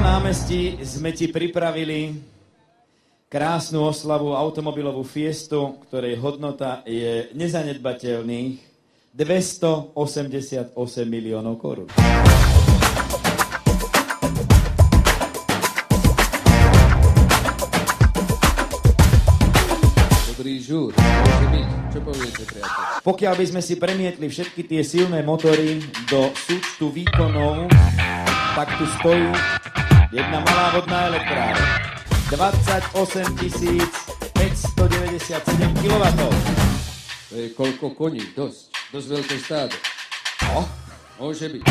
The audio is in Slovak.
námestí sme ti pripravili krásnu oslavu, automobilovú fiestu, ktorej hodnota je nezanedbateľných 288 miliónov korún. Dobrý žúr, môže byť. Čo poviete, priateľ? Pokiaľ by sme si premietli všetky tie silné motory do súčtu výkonov, tak tu stojí jedna malá vodná elektrárna. 28 597 kW. To je koľko koní? Dosť veľké stádo. No? Môže byť.